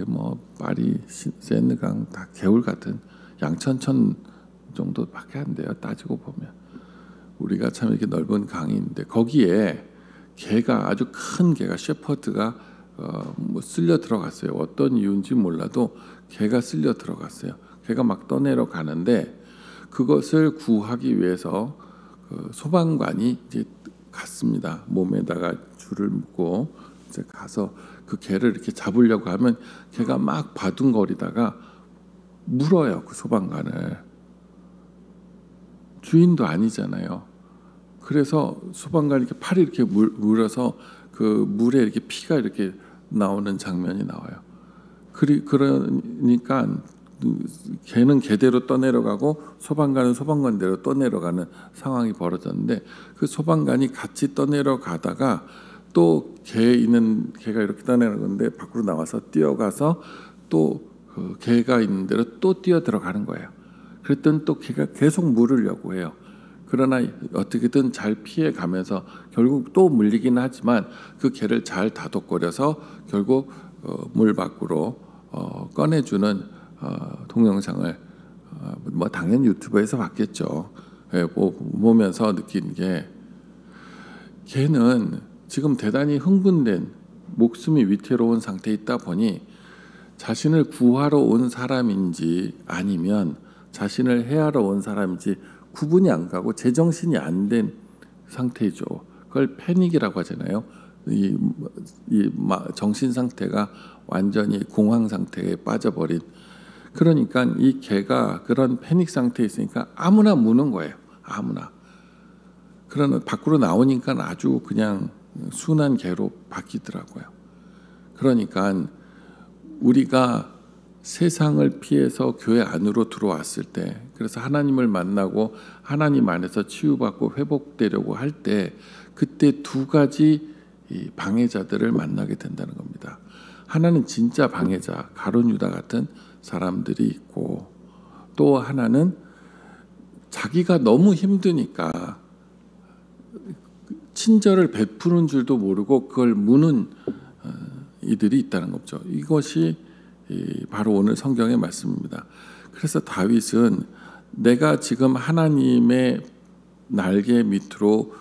뭐 파리, 세느강 다 개울 같은 양천천 정도밖에 안 돼요. 따지고 보면 우리가 참 이렇게 넓은 강이 있는데 거기에 개가 아주 큰 개가 셰퍼드가 뭐 쓸려 들어갔어요. 어떤 이유인지 몰라도 개가 쓸려 들어갔어요. 개가 막 떠내려 가는데 그것을 구하기 위해서 그 소방관이 이제 갔습니다. 몸에다가 줄을 묶고 이제 가서 그 개를 이렇게 잡으려고 하면 개가 막 바둥거리다가 물어요. 그 소방관을. 주인도 아니잖아요. 그래서 소방관이 이렇게 팔이 이렇게 물어서 그 물에 이렇게 피가 이렇게 나오는 장면이 나와요. 그러니까 개는 개대로 떠내려가고 소방관은 소방관대로 떠내려가는 상황이 벌어졌는데, 그 소방관이 같이 떠내려가다가 또 개가 이렇게 떠내려가는데 밖으로 나와서 뛰어가서 또 그 개가 있는 대로 또 뛰어 들어가는 거예요. 그랬더니 또 개가 계속 물으려고 해요. 그러나 어떻게든 잘 피해 가면서 결국 또 물리긴 하지만 그 개를 잘 다독거려서 결국 물 밖으로 꺼내주는 동영상을 뭐 당연히 유튜브에서 봤겠죠. 보면서 느낀 게, 개는 지금 대단히 흥분된, 목숨이 위태로운 상태에 있다 보니 자신을 구하러 온 사람인지 아니면 자신을 해하러 온 사람인지 구분이 안 가고 제정신이 안 된 상태죠. 그걸 패닉이라고 하잖아요. 이 정신 상태가 완전히 공황 상태에 빠져버린. 그러니까 이 개가 그런 패닉 상태에 있으니까 아무나 무는 거예요. 아무나. 그러나 밖으로 나오니까 아주 그냥 순한 개로 바뀌더라고요. 그러니까 우리가 세상을 피해서 교회 안으로 들어왔을 때, 그래서 하나님을 만나고 하나님 안에서 치유받고 회복되려고 할 때, 그때 두 가지 방해자들을 만나게 된다는 겁니다. 하나는 진짜 방해자, 가룟 유다 같은 사람들이 있고, 또 하나는 자기가 너무 힘드니까 친절을 베푸는 줄도 모르고 그걸 무는 이들이 있다는 거죠. 이것이 바로 오늘 성경의 말씀입니다. 그래서 다윗은 내가 지금 하나님의 날개 밑으로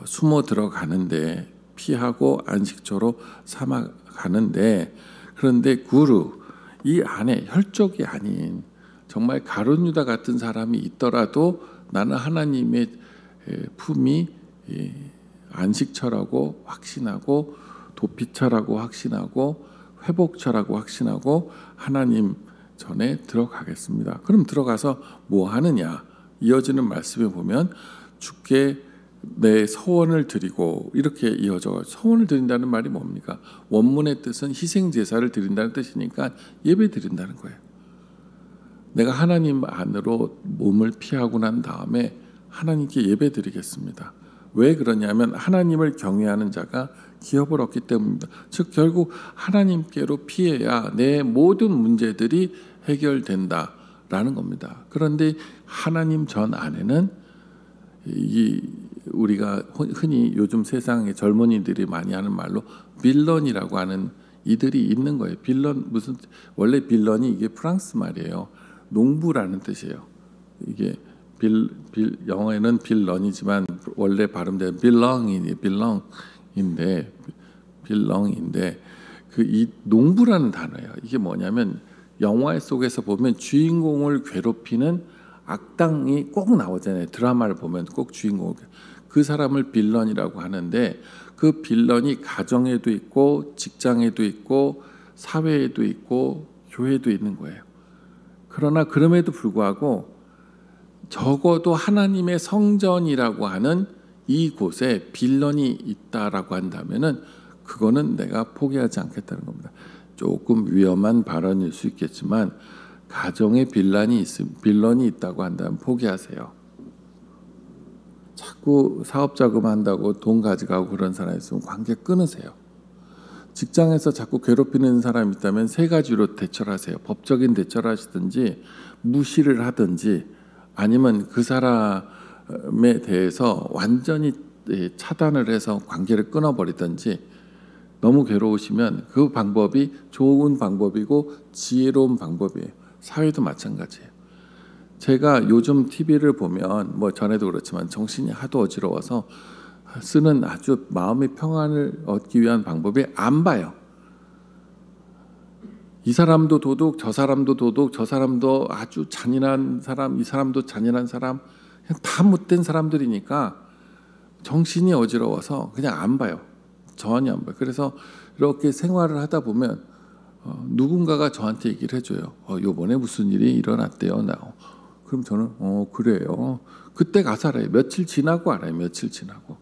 숨어 들어가는데, 피하고 안식처로 삼아 가는데, 그런데 구루, 이 안에 혈족이 아닌 정말 가룟 유다 같은 사람이 있더라도 나는 하나님의 품이 안식처라고 확신하고, 도피처라고 확신하고, 회복처라고 확신하고 하나님 전에 들어가겠습니다. 그럼 들어가서 뭐 하느냐? 이어지는 말씀에 보면 주께 내 서원을 드리고, 이렇게 이어져. 서원을 드린다는 말이 뭡니까? 원문의 뜻은 희생 제사를 드린다는 뜻이니까 예배 드린다는 거예요. 내가 하나님 안으로 몸을 피하고 난 다음에 하나님께 예배 드리겠습니다. 왜 그러냐면 하나님을 경외하는 자가 기업을 얻기 때문입니다. 즉 결국 하나님께로 피해야 내 모든 문제들이 해결된다라는 겁니다. 그런데 하나님 전 안에는 우리가 흔히 요즘 세상에 젊은이들이 많이 하는 말로 빌런이라고 하는 이들이 있는 거예요. 빌런, 원래 빌런이 이게 프랑스 말이에요. 농부라는 뜻이에요. 이게 영어에는 빌런이지만 원래 발음대로 빌렁인데 그 이 농부라는 단어예요. 이게 뭐냐면 영화 속에서 보면 주인공을 괴롭히는 악당이 꼭 나오잖아요. 드라마를 보면 꼭 주인공, 그 사람을 빌런이라고 하는데, 그 빌런이 가정에도 있고 직장에도 있고 사회에도 있고 교회에도 있는 거예요. 그러나 그럼에도 불구하고 적어도 하나님의 성전이라고 하는 이곳에 빌런이 있다라고 한다면은 그거는 내가 포기하지 않겠다는 겁니다. 조금 위험한 발언일 수 있겠지만 가정에 빌런이 있다고 한다면 포기하세요. 자꾸 사업자금 한다고 돈 가져가고 그런 사람 있으면 관계 끊으세요. 직장에서 자꾸 괴롭히는 사람이 있다면 세 가지로 대처를 하세요. 법적인 대처를 하시든지 무시를 하든지, 아니면 그 사람에 대해서 완전히 차단을 해서 관계를 끊어버리든지. 너무 괴로우시면 그 방법이 좋은 방법이고 지혜로운 방법이에요. 사회도 마찬가지예요. 제가 요즘 TV를 보면, 뭐 전에도 그렇지만 정신이 하도 어지러워서 쓰는 아주 마음의 평안을 얻기 위한 방법이 안 봐요. 이 사람도 도둑, 저 사람도 도둑, 저 사람도 아주 잔인한 사람, 이 사람도 잔인한 사람, 그냥 다 못된 사람들이니까 정신이 어지러워서 그냥 안 봐요. 전혀 안 봐요. 그래서 이렇게 생활을 하다 보면 누군가가 저한테 얘기를 해줘요. 요번에 무슨 일이 일어났대요. 그럼 저는 그래요. 그때 가서 알아요. 며칠 지나고 알아요. 며칠 지나고.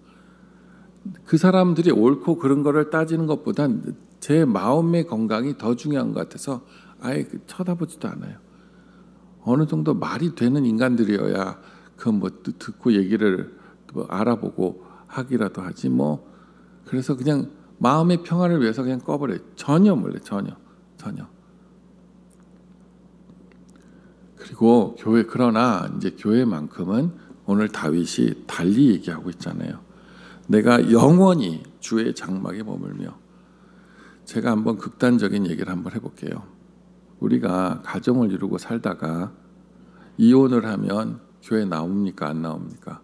그 사람들이 옳고 그런 거를 따지는 것보단 제 마음의 건강이 더 중요한 것 같아서 아예 쳐다보지도 않아요. 어느 정도 말이 되는 인간들이어야 그 뭐 듣고 얘기를 뭐 알아보고 하기라도 하지 뭐. 그래서 그냥 마음의 평화를 위해서 그냥 꺼버려요. 전혀 몰라요. 전혀. 그리고 그러나 이제 교회만큼은 오늘 다윗이 달리 얘기하고 있잖아요. 내가 영원히 주의 장막에 머물며. 제가 한번 극단적인 얘기를 한번 해볼게요. 우리가 가정을 이루고 살다가 이혼을 하면 교회 나옵니까? 안 나옵니까?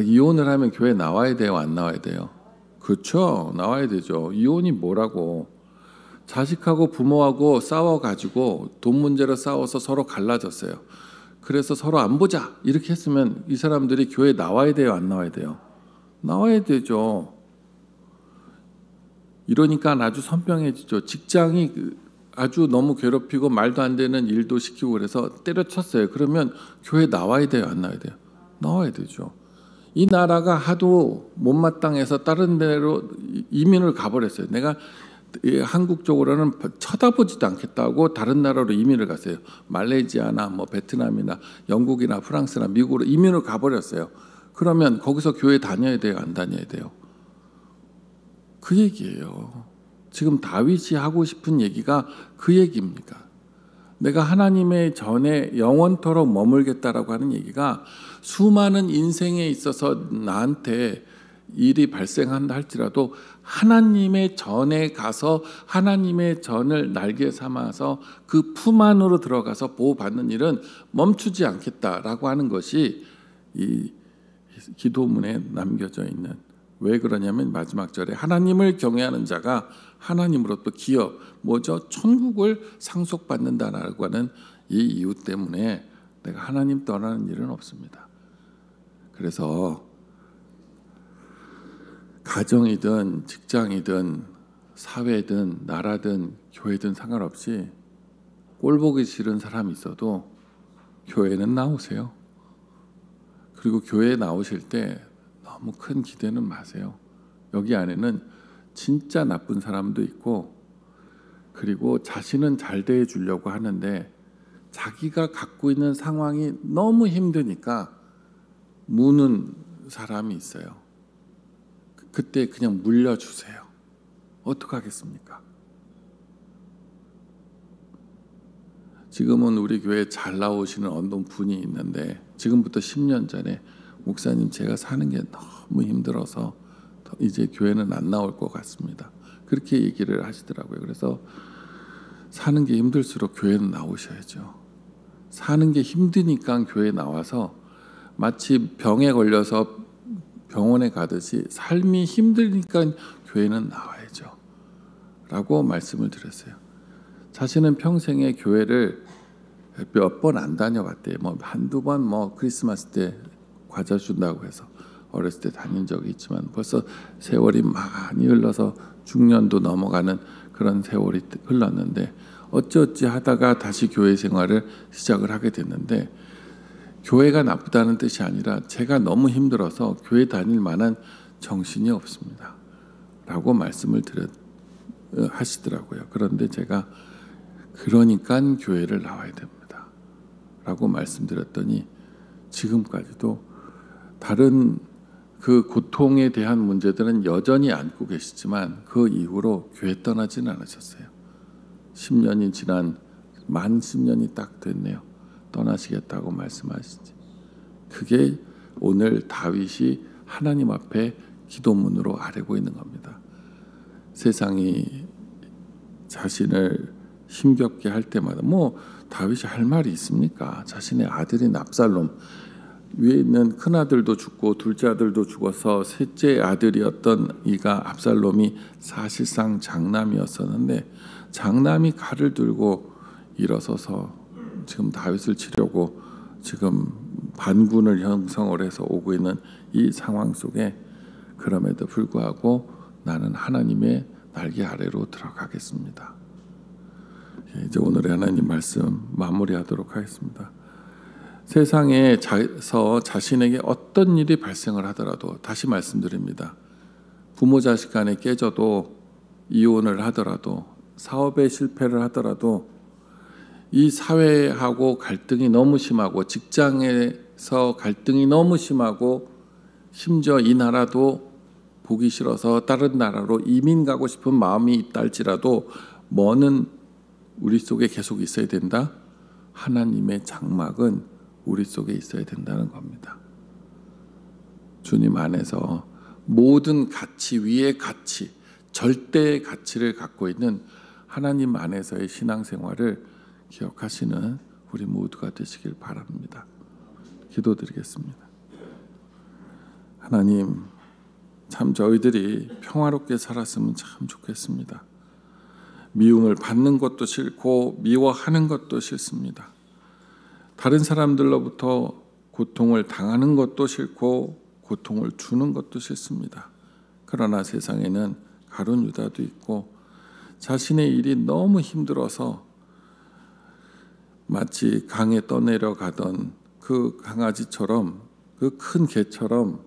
이혼을 하면 교회 나와야 돼요? 안 나와야 돼요? 그렇죠. 나와야 되죠. 이혼이 뭐라고. 자식하고 부모하고 싸워가지고 돈 문제로 싸워서 서로 갈라졌어요. 그래서 서로 안 보자 이렇게 했으면 이 사람들이 교회 나와야 돼요? 안 나와야 돼요? 나와야 되죠. 이러니까 아주 선명해지죠. 직장이 아주 너무 괴롭히고 말도 안 되는 일도 시키고 그래서 때려쳤어요. 그러면 교회 나와야 돼요? 안 나와야 돼요? 나와야 되죠. 이 나라가 하도 못마땅해서 다른 데로 이민을 가버렸어요. 내가 한국 쪽으로는 쳐다보지도 않겠다고 다른 나라로 이민을 갔어요. 말레이시아나 뭐 베트남이나 영국이나 프랑스나 미국으로 이민을 가버렸어요. 그러면 거기서 교회 다녀야 돼요? 안 다녀야 돼요? 그 얘기예요. 지금 다윗이 하고 싶은 얘기가 그 얘기입니까? 내가 하나님의 전에 영원토록 머물겠다라고 하는 얘기가 수많은 인생에 있어서 나한테 일이 발생한다 할지라도 하나님의 전에 가서 하나님의 전을 날개 삼아서 그 품 안으로 들어가서 보호받는 일은 멈추지 않겠다라고 하는 것이 이 기도문에 남겨져 있는. 왜 그러냐면 마지막 절에 하나님을 경외하는 자가 하나님으로부터 기업 뭐죠? 천국을 상속받는다라고 하는 이 이유 때문에 내가 하나님 떠나는 일은 없습니다. 그래서 가정이든 직장이든 사회든 나라든 교회든 상관없이 꼴 보기 싫은 사람이 있어도 교회는 나오세요. 그리고 교회에 나오실 때 너무 큰 기대는 마세요. 여기 안에는 진짜 나쁜 사람도 있고 그리고 자신은 잘 대해주려고 하는데 자기가 갖고 있는 상황이 너무 힘드니까 무는 사람이 있어요. 그때 그냥 물려주세요. 어떡하겠습니까? 지금은 우리 교회에 잘 나오시는 어떤 분이 있는데 지금부터 10년 전에 목사님 제가 사는 게 너무 힘들어서 이제 교회는 안 나올 것 같습니다. 그렇게 얘기를 하시더라고요. 그래서 사는 게 힘들수록 교회는 나오셔야죠. 사는 게 힘드니까 교회에 나와서 마치 병에 걸려서 병원에 가듯이 삶이 힘드니까 교회는 나와야죠. 라고 말씀을 드렸어요. 자신은 평생에 교회를 몇 번 안 다녀봤대요. 뭐 한두 번 뭐 크리스마스 때 과자 준다고 해서 어렸을 때 다닌 적이 있지만 벌써 세월이 많이 흘러서 중년도 넘어가는 그런 세월이 흘렀는데 어찌어찌 하다가 다시 교회 생활을 시작을 하게 됐는데 교회가 나쁘다는 뜻이 아니라 제가 너무 힘들어서 교회 다닐 만한 정신이 없습니다. 라고 말씀을 하시더라고요. 그런데 제가 그러니까 교회를 나와야 됩니다. 라고 말씀드렸더니 지금까지도 다른 그 고통에 대한 문제들은 여전히 안고 계시지만 그 이후로 교회 떠나지는 않으셨어요. 10년이 지난 만 10년이 딱 됐네요. 떠나시겠다고 말씀하시지. 그게 오늘 다윗이 하나님 앞에 기도문으로 아뢰고 있는 겁니다. 세상이 자신을 힘겹게 할 때마다 뭐 다윗이 할 말이 있습니까? 자신의 아들인 압살롬 위에 있는 큰 아들도 죽고 둘째 아들도 죽어서 셋째 아들이었던 이가 압살롬이 사실상 장남이었었는데 장남이 칼을 들고 일어서서 지금 다윗을 치려고 지금 반군을 형성을 해서 오고 있는 이 상황 속에 그럼에도 불구하고 나는 하나님의 날개 아래로 들어가겠습니다. 이제 오늘의 하나님 말씀 마무리하도록 하겠습니다. 세상에서 자신에게 어떤 일이 발생을 하더라도 다시 말씀드립니다. 부모 자식 간에 깨져도 이혼을 하더라도 사업에 실패를 하더라도 이 사회하고 갈등이 너무 심하고 직장에서 갈등이 너무 심하고 심지어 이 나라도 보기 싫어서 다른 나라로 이민 가고 싶은 마음이 있다 할지라도 뭐는 우리 속에 계속 있어야 된다? 하나님의 장막은 우리 속에 있어야 된다는 겁니다. 주님 안에서 모든 가치 위의 가치, 절대의 가치를 갖고 있는 하나님 안에서의 신앙생활을 기억하시는 우리 모두가 되시길 바랍니다. 기도드리겠습니다. 하나님, 참 저희들이 평화롭게 살았으면 참 좋겠습니다. 미움을 받는 것도 싫고 미워하는 것도 싫습니다. 다른 사람들로부터 고통을 당하는 것도 싫고 고통을 주는 것도 싫습니다. 그러나 세상에는 가룟 유다도 있고 자신의 일이 너무 힘들어서 마치 강에 떠내려가던 그 강아지처럼 그 큰 개처럼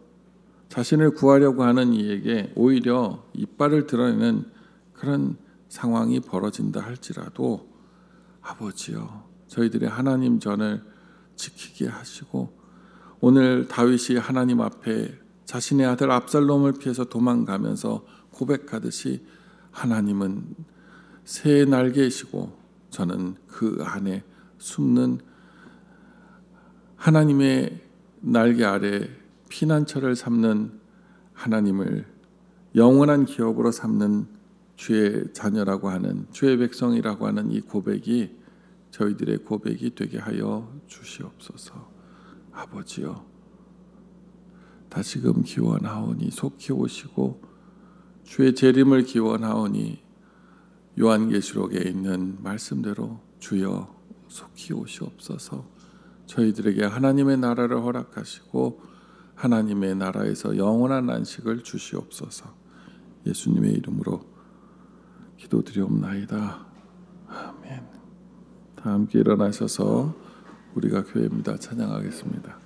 자신을 구하려고 하는 이에게 오히려 이빨을 드러내는 그런 상황이 벌어진다 할지라도 아버지여, 저희들의 하나님 전을 지키게 하시고 오늘 다윗이 하나님 앞에 자신의 아들 압살롬을 피해서 도망가면서 고백하듯이 하나님은 새 날개이시고 저는 그 안에 숨는 하나님의 날개 아래 피난처를 삼는 하나님을 영원한 기업으로 삼는 주의 자녀라고 하는, 주의 백성이라고 하는 이 고백이 저희들의 고백이 되게 하여 주시옵소서. 아버지여, 다시금 기원하오니 속히 오시고 주의 재림을 기원하오니 요한계시록에 있는 말씀대로 주여 속히 오시옵소서. 저희들에게 하나님의 나라를 허락하시고 하나님의 나라에서 영원한 안식을 주시옵소서. 예수님의 이름으로 기도드리옵나이다. 아멘. 다 함께 일어나셔서 우리가 교회입니다. 찬양하겠습니다.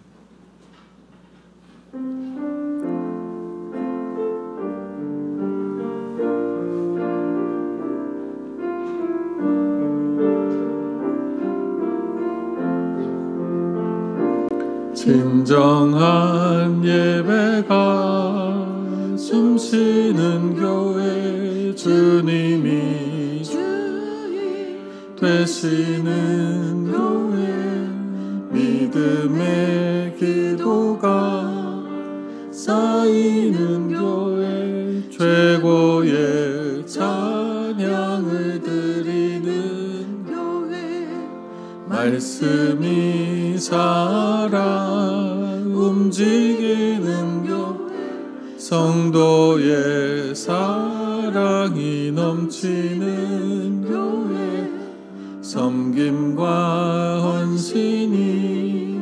진정한 예배가 숨쉬는 교회, 주님이 주인 되시는 교회, 믿음의 기도가 쌓이는 교회, 최고의 찬양을 드리는 교회, 말씀이 살아 움직이는 교회, 성도의 사랑이 넘치는 교회, 섬김과 헌신이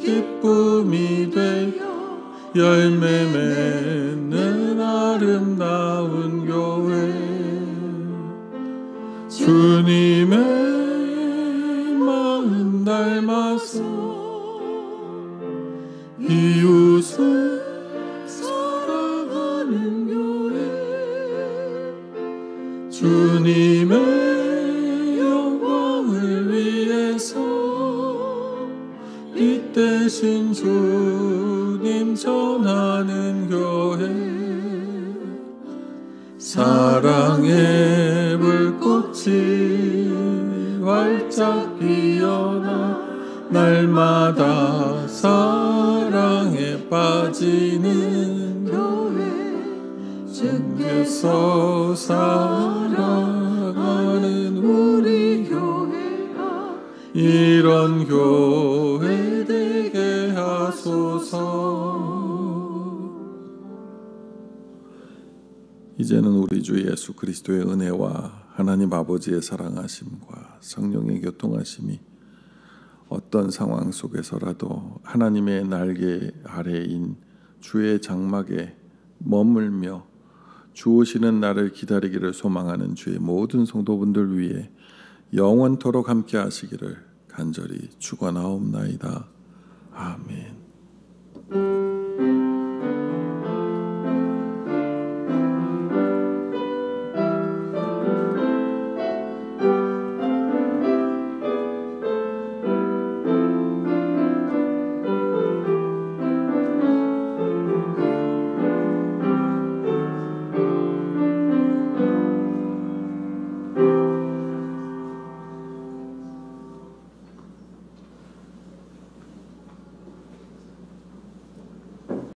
기쁨이 되어 열매 맺는 아름다운 교회, 주님의 마음 닮아서 이웃을 사랑하는 교회, 주님의 영광을 위해서 이 대신 주님 전하는 교회, 사랑의 불꽃이 활짝 피어나 날마다 사랑에 빠지는 교회, 주께서 사랑하는 우리 교회가 이런 교회 되게 하소서. 이제는 우리 주 예수 그리스도의 은혜와 하나님 아버지의 사랑하심과 성령의 교통하심이 어떤 상황 속에서라도 하나님의 날개 아래인 주의 장막에 머물며 주 오시는 날을 기다리기를 소망하는 주의 모든 성도분들 위해 영원토록 함께 하시기를 간절히 축원하옵나이다. 아멘.